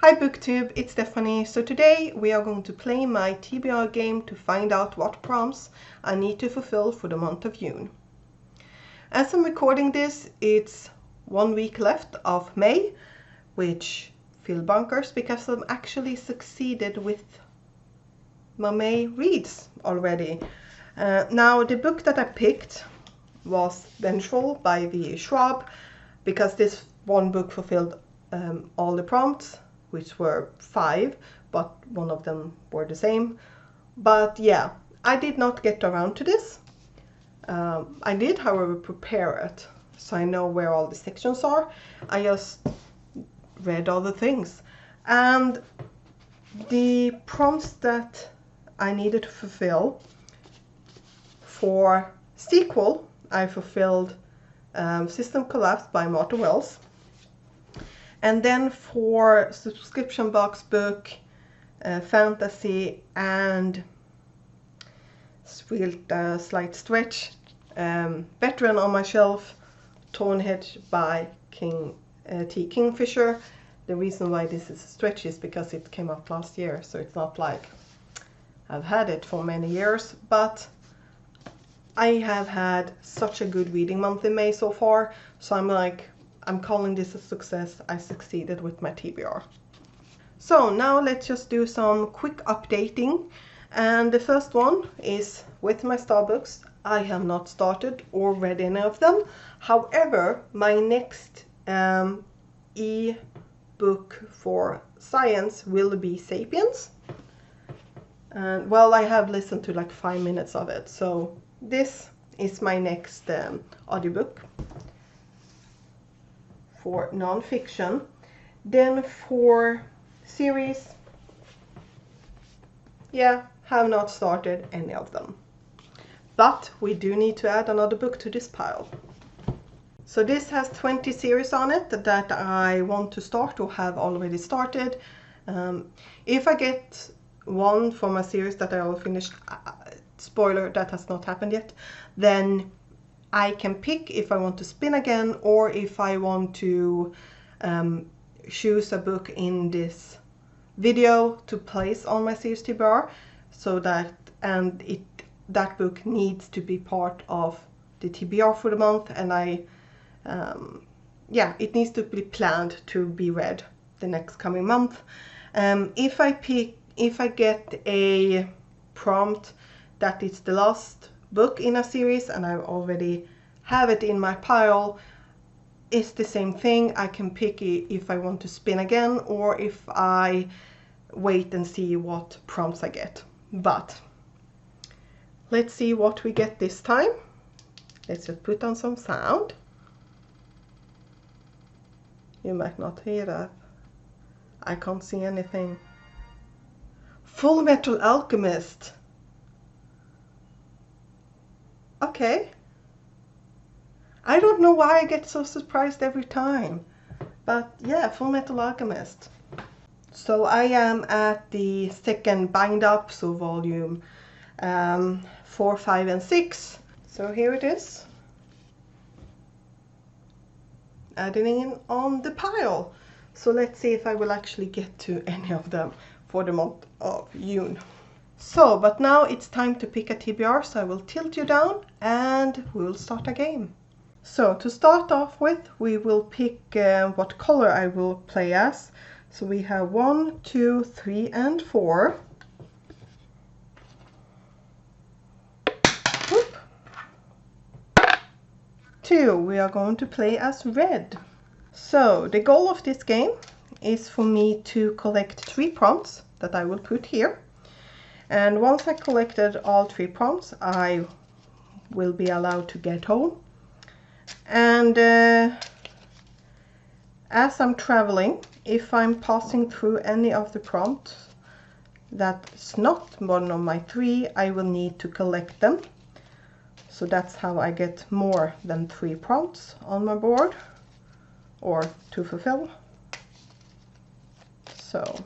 Hi BookTube, it's Stephanie. So today we are going to play my TBR game to find out what prompts I need to fulfill for the month of June. As I'm recording this, it's 1 week left of May, which feel bonkers because I've actually succeeded with my May reads already. Now the book that I picked was Vengeful by the Shrub, because this one book fulfilled all the prompts, which were 5, but one of them were the same. But yeah, I did not get around to this. I did, however, prepare it, so I know where all the sections are. I just read all the things. And the prompts that I needed to fulfill for sequel, I fulfilled System Collapse by Martin Wells. And then for subscription box book, fantasy, and slight stretch, Veteran on my shelf, Tornhead by T. Kingfisher. The reason why this is a stretch is because it came out last year, so it's not like I've had it for many years, but I have had such a good reading month in May so far, so I'm calling this a success. I succeeded with my TBR. So now let's just do some quick updating. And the first one is with my Starbooks. I have not started or read any of them. However, my next e-book for science will be Sapiens. And well, I have listened to like 5 minutes of it. So this is my next audiobook for non-fiction. Then for series, yeah, have not started any of them. But we do need to add another book to this pile. So this has 20 series on it that I want to start or have already started. If I get one from a series that I will finish, spoiler, that has not happened yet, then I can pick if I want to spin again or if I want to choose a book in this video to place on my series TBR, so that that book needs to be part of the TBR for the month, and yeah, it needs to be planned to be read the next coming month. If I get a prompt that it's the last book in a series and I already have it in my pile, it's the same thing. I can pick if I want to spin again or if I wait and see what prompts I get. But let's see what we get this time. Let's just put on some sound. You might not hear that. I can't see anything. Full Metal Alchemist. Okay. I don't know why I get so surprised every time. But yeah, Full Metal Alchemist. So I am at the second bind up, so volume 4, 5, and 6. So here it is. Adding in on the pile. So let's see if I will actually get to any of them for the month of June. So, but now it's time to pick a TBR, so I will tilt you down and we will start a game. So to start off with, we will pick what color I will play as. So we have 1, 2, 3, and 4. Whoop. 2, we are going to play as red. So the goal of this game is for me to collect 3 prompts that I will put here. And once I collected all 3 prompts, I will be allowed to get home. And as I'm traveling, if I'm passing through any of the prompts that's not one of my 3, I will need to collect them. So that's how I get more than 3 prompts on my board, or to fulfill. So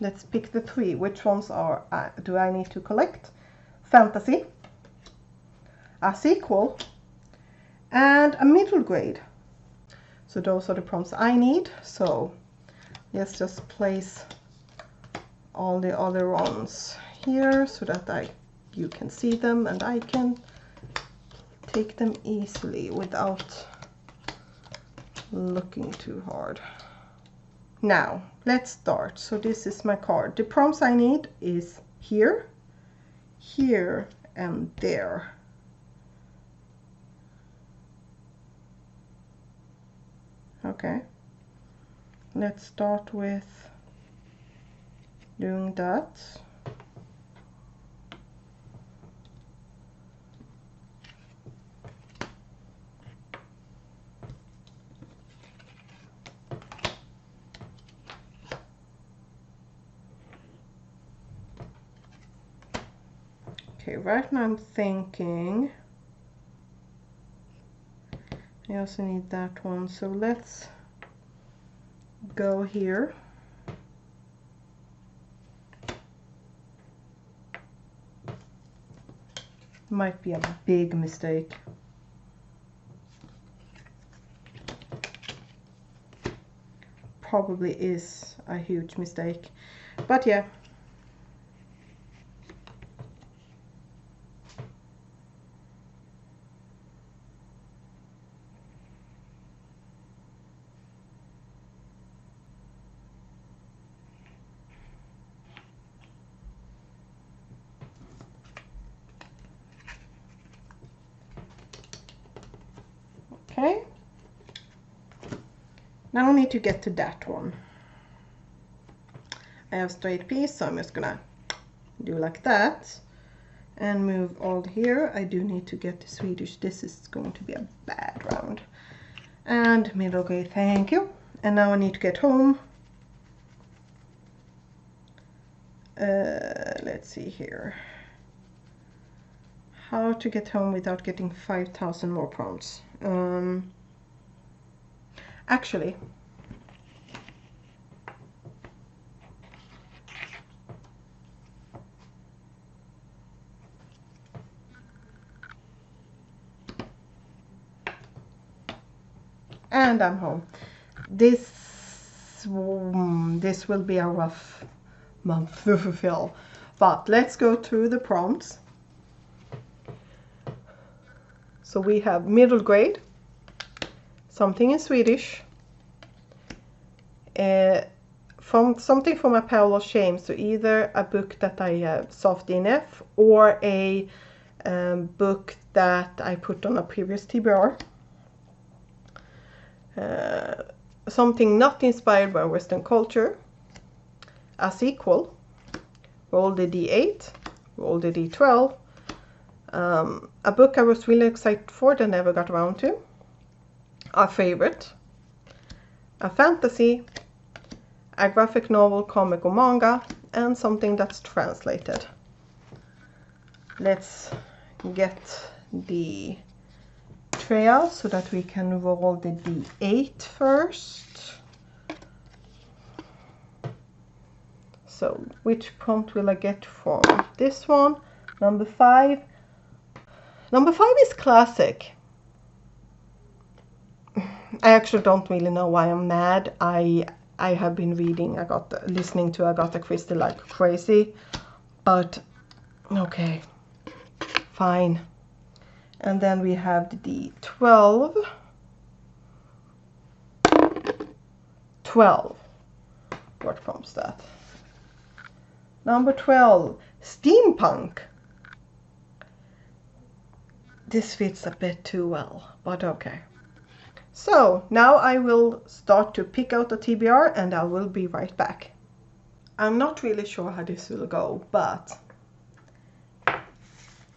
let's pick the 3. Which ones do I need to collect? Fantasy, a sequel, and a middle grade. So those are the prompts I need. So let's just place all the other ones here so that you can see them and I can take them easily without looking too hard. Now let's start. So this is my card. The prompts I need is here, here and there. Okay, let's start with doing that. Okay, right now I'm thinking I also need that one, so let's go here. Might be a big mistake. Probably is a huge mistake, but yeah. Okay, now I need to get to that one. I have straight piece, so I'm just gonna do like that and move all here. I do need to get the Swedish. This is going to be a bad round. And middle grade, thank you. And now I need to get home. Let's see here. How to get home without getting 5,000 more prompts. Actually, and I'm home. This will be a rough month to fulfill, but let's go through the prompts. So we have middle grade, something in Swedish, from something from a pile of shame, so either a book that I have soft DNF or a book that I put on a previous TBR. Something not inspired by Western culture, a sequel, roll the D8, roll the D12, a book I was really excited for that I never got around to, a favorite, a fantasy, a graphic novel, comic or manga, and something that's translated. Let's get the tray out so that we can roll the D8 first. So which prompt will I get from this one? Number 5. Number 5 is classic. I actually don't really know why I'm mad. I have been reading, listening to Agatha Christie like crazy, but okay, fine. And then we have the D12. 12. What prompts that? Number 12, steampunk. This fits a bit too well, but okay. So now I will start to pick out the TBR and I will be right back. I'm not really sure how this will go, but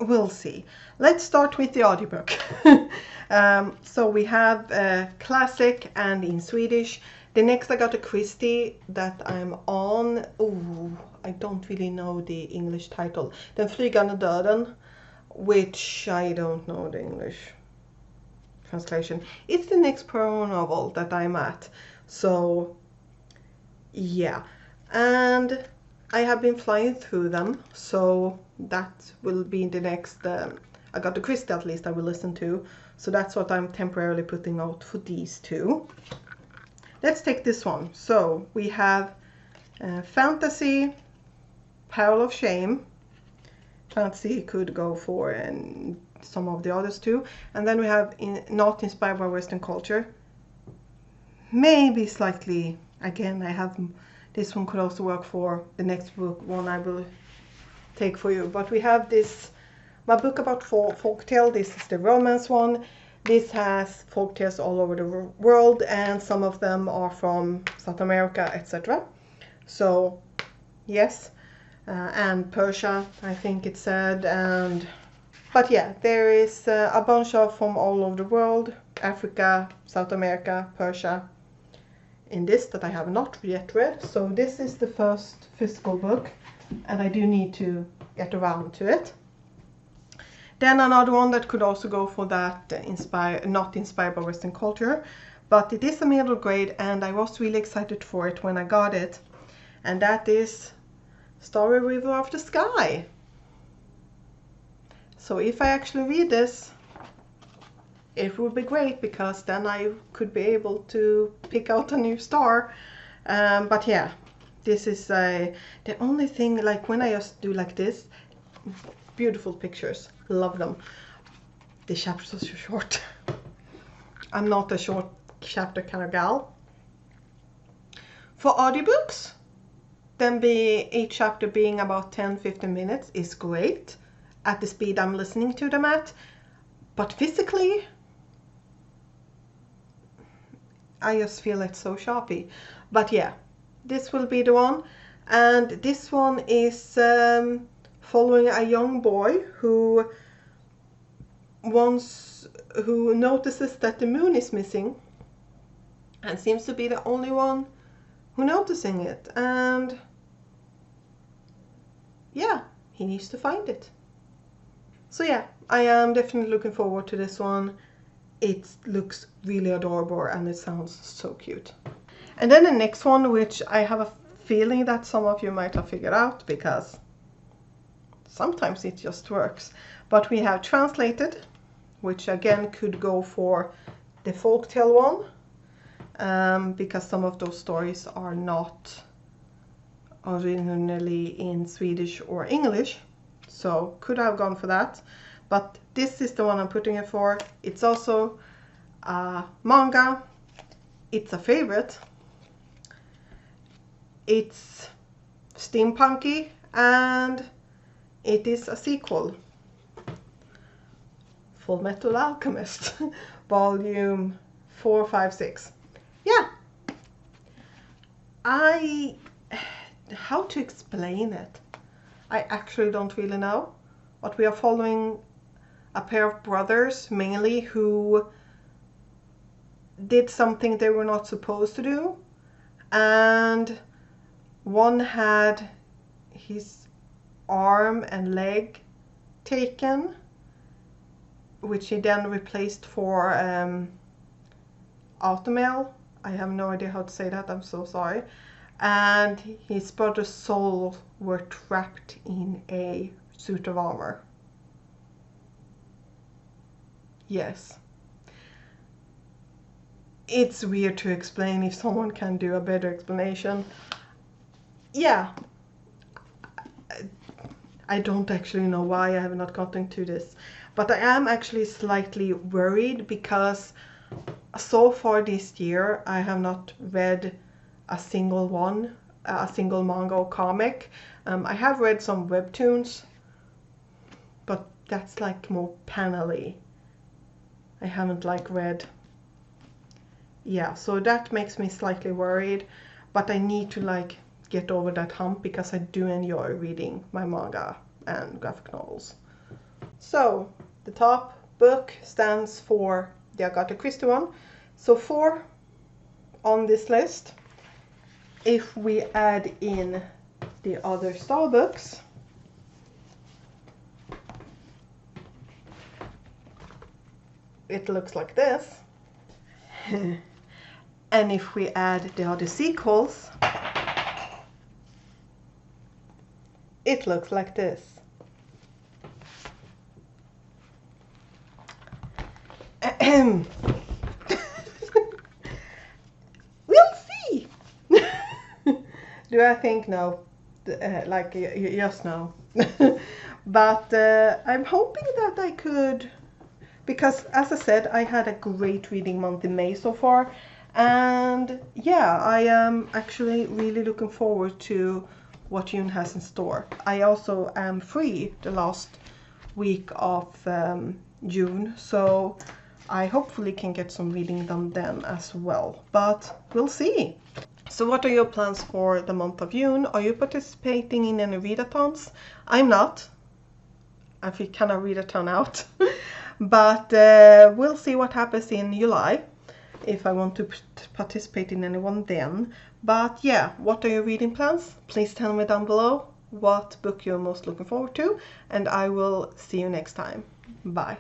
we'll see. Let's start with the audiobook. So we have classic and in Swedish. The next Agatha Christie that I'm on, I don't really know the English title. Den flygande döden, which I don't know the English translation. It's the next promo novel that I'm at. So yeah, and I have been flying through them, so that will be the next Agatha Christie at least I will listen to. So that's what I'm temporarily putting out for these two. let's take this one. So we have fantasy, Pile of Shame. Fantasy could go for and some of the others too. And then we have not inspired by Western culture. Maybe slightly, again, I have, this one could also work for the next book, one I will take for you. But we have this, my book about folktale. This is the romance one. This has folktales all over the world, and some of them are from South America, etc. So, yes. And Persia, I think it said, but yeah, there is a bunch of from all over the world, Africa, South America, Persia, in this that I have not yet read. So this is the first physical book, and I do need to get around to it. Then another one that could also go for that, not inspired by Western culture, but it is a middle grade, and I was really excited for it when I got it, and that is Starry River of the Sky. So if I actually read this, it would be great, because then I could be able to pick out a new star. But yeah, this is the only thing, like when I just do like this, beautiful pictures, love them. The chapters are so short. I'm not a short chapter kind of gal. For audiobooks, then each chapter being about 10-15 minutes is great at the speed I'm listening to them at. But physically, I just feel it's so sharpy. But yeah, this will be the one. And this one is following a young boy who notices that the moon is missing, and seems to be the only one who noticing it. And yeah, he needs to find it. So yeah, I am definitely looking forward to this one. It looks really adorable and it sounds so cute. And then the next one, which I have a feeling that some of you might have figured out, because sometimes it just works. But we have Translated, which again could go for the folktale one, because some of those stories are not originally in Swedish or English, so could have gone for that. But this is the one I'm putting it for. It's also a manga. It's a favorite. It's steampunky, and it is a sequel. Full Metal Alchemist, volume 4, 5, 6. Yeah. How to explain it? I actually don't really know. But we are following a pair of brothers, mainly, who did something they were not supposed to do. And one had his arm and leg taken, which he then replaced for automail. I have no idea how to say that, I'm so sorry. And his brother's soul were trapped in a suit of armor. Yes. It's weird to explain. If someone can do a better explanation. Yeah. I don't actually know why I have not gotten to this. But I am actually slightly worried, because so far this year I have not read a single manga or comic. I have read some webtoons, but that's like more panel-y. I haven't like read. Yeah, so that makes me slightly worried, but I need to like get over that hump, because I do enjoy reading my manga and graphic novels. So the top book stands for the Agatha Christie one. So 4 on this list. If we add in the other star books, it looks like this. And if we add the other sequels, it looks like this. We'll Do I think no? Like yes, no. But I'm hoping that I could, because as I said, I had a great reading month in May so far, and yeah, I am actually really looking forward to what June has in store. I also am free the last week of June, so I hopefully can get some reading done then as well, but we'll see. So what are your plans for the month of June? Are you participating in any readathons? I'm not. I feel kind of readathon out. But we'll see what happens in July, if I want to participate in anyone then. But yeah, what are your reading plans? Please tell me down below what book you're most looking forward to, and I will see you next time. Bye.